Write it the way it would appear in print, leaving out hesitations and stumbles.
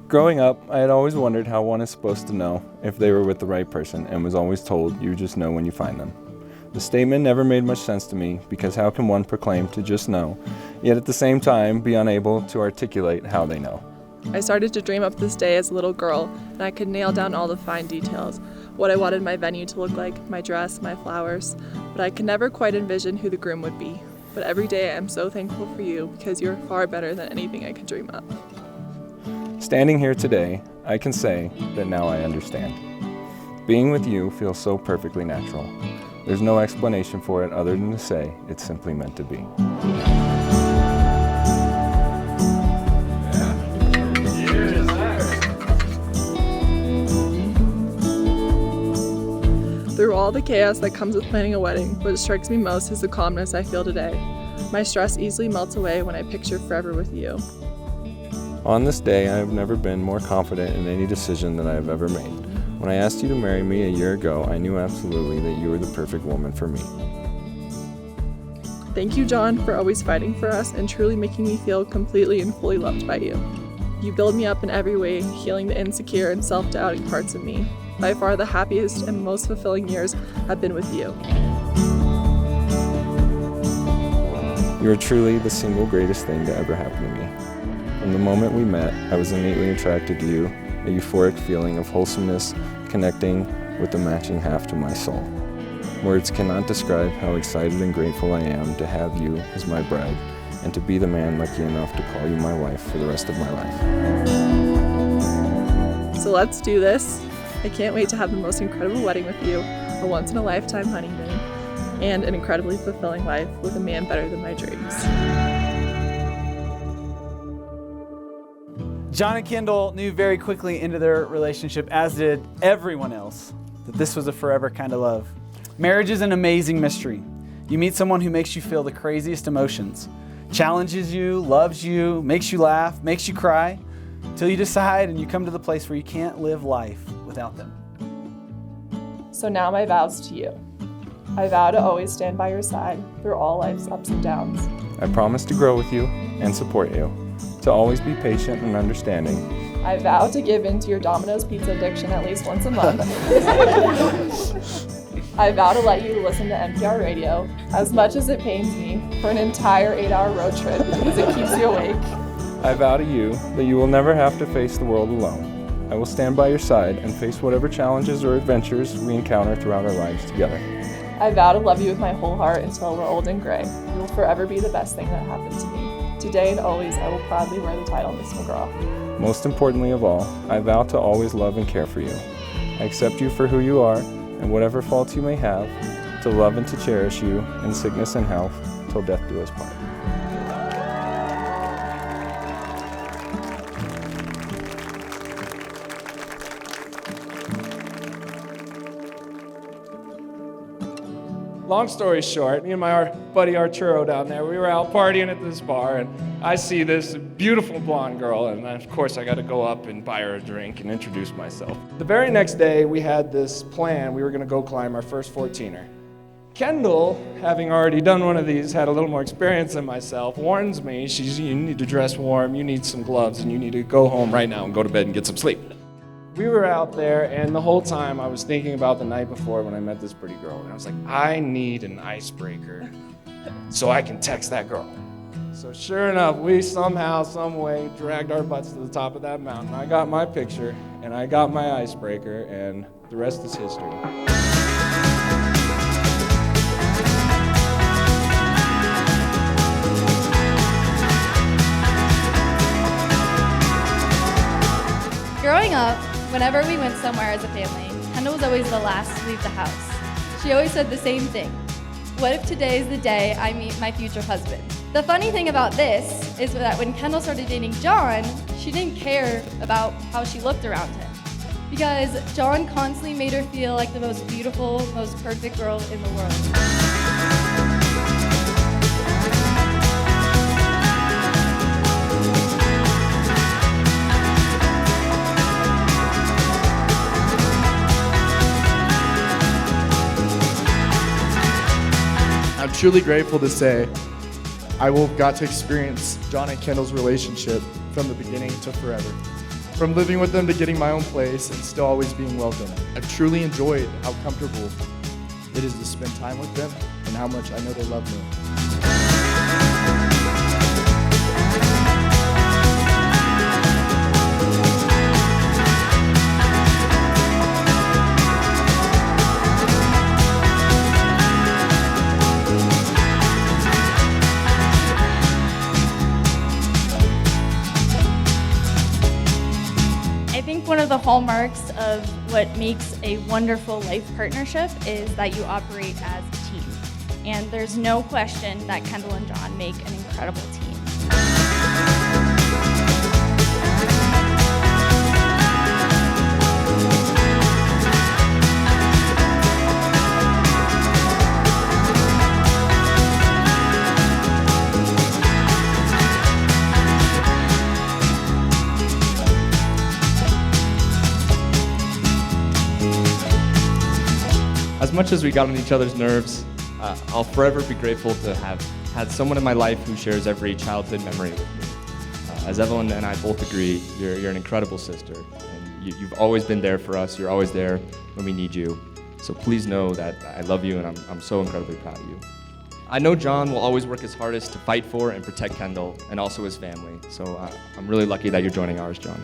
Growing up, I had always wondered how one is supposed to know if they were with the right person, and was always told you just know when you find them. The statement never made much sense to me, because how can one proclaim to just know, yet at the same time be unable to articulate how they know? I started to dream up this day as a little girl, and I could nail down all the fine details, what I wanted my venue to look like, my dress, my flowers, but I could never quite envision who the groom would be. But every day I am so thankful for you, because you're far better than anything I could dream up. Standing here today, I can say that now I understand. Being with you feels so perfectly natural. There's no explanation for it other than to say it's simply meant to be. Through all the chaos that comes with planning a wedding, what strikes me most is the calmness I feel today. My stress easily melts away when I picture forever with you. On this day, I have never been more confident in any decision that I have ever made. When I asked you to marry me a year ago, I knew absolutely that you were the perfect woman for me. Thank you, John, for always fighting for us and truly making me feel completely and fully loved by you. You build me up in every way, healing the insecure and self-doubting parts of me. By far the happiest and most fulfilling years have been with you. You are truly the single greatest thing to ever happen to me. From the moment we met, I was innately attracted to you, a euphoric feeling of wholesomeness connecting with the matching half to my soul. Words cannot describe how excited and grateful I am to have you as my bride, and to be the man lucky enough to call you my wife for the rest of my life. So let's do this. I can't wait to have the most incredible wedding with you, a once-in-a-lifetime honeymoon, and an incredibly fulfilling life with a man better than my dreams. John and Kendall knew very quickly into their relationship, as did everyone else, that this was a forever kind of love. Marriage is an amazing mystery. You meet someone who makes you feel the craziest emotions, challenges you, loves you, makes you laugh, makes you cry, till you decide and you come to the place where you can't live life without them. So now my vows to you. I vow to always stand by your side through all life's ups and downs. I promise to grow with you and support you, to always be patient and understanding. I vow to give in to your Domino's pizza addiction at least once a month. I vow to let you listen to NPR radio, as much as it pains me, for an entire 8-hour road trip because it keeps you awake. I vow to you that you will never have to face the world alone. I will stand by your side and face whatever challenges or adventures we encounter throughout our lives together. I vow to love you with my whole heart until we're old and gray. You will forever be the best thing that happened to me. Today and always, I will proudly wear the title Miss McGraw. Most importantly of all, I vow to always love and care for you. I accept you for who you are, and whatever faults you may have, to love and to cherish you in sickness and health, till death do us part. Long story short, me and my buddy Arturo down there, we were out partying at this bar, and I see this beautiful blonde girl, and of course I got to go up and buy her a drink and introduce myself. The very next day, we had this plan. We were going to go climb our first 14er. Kendall, having already done one of these, had a little more experience than myself, warns me, you need to dress warm, you need some gloves, and you need to go home right now and go to bed and get some sleep. We were out there, and the whole time I was thinking about the night before when I met this pretty girl, and I was like, I need an icebreaker so I can text that girl. So sure enough, we somehow, some way, dragged our butts to the top of that mountain. I got my picture, and I got my icebreaker, and the rest is history. Growing up, whenever we went somewhere as a family, Kendall was always the last to leave the house. She always said the same thing. What if today is the day I meet my future husband? The funny thing about this is that when Kendall started dating John, she didn't care about how she looked around him, because John constantly made her feel like the most beautiful, most perfect girl in the world. I'm truly grateful to say I will have got to experience John and Kendall's relationship from the beginning to forever. From living with them to getting my own place and still always being welcome. I've truly enjoyed how comfortable it is to spend time with them and how much I know they love me. I think one of the hallmarks of what makes a wonderful life partnership is that you operate as a team. And there's no question that Kendall and John make an incredible team. As much as we got on each other's nerves, I'll forever be grateful to have had someone in my life who shares every childhood memory with me. As Evelyn and I both agree, you're an incredible sister, and you've always been there for us. You're always there when we need you. So please know that I love you, and I'm so incredibly proud of you. I know John will always work his hardest to fight for and protect Kendall and also his family. So I'm really lucky that you're joining ours, John.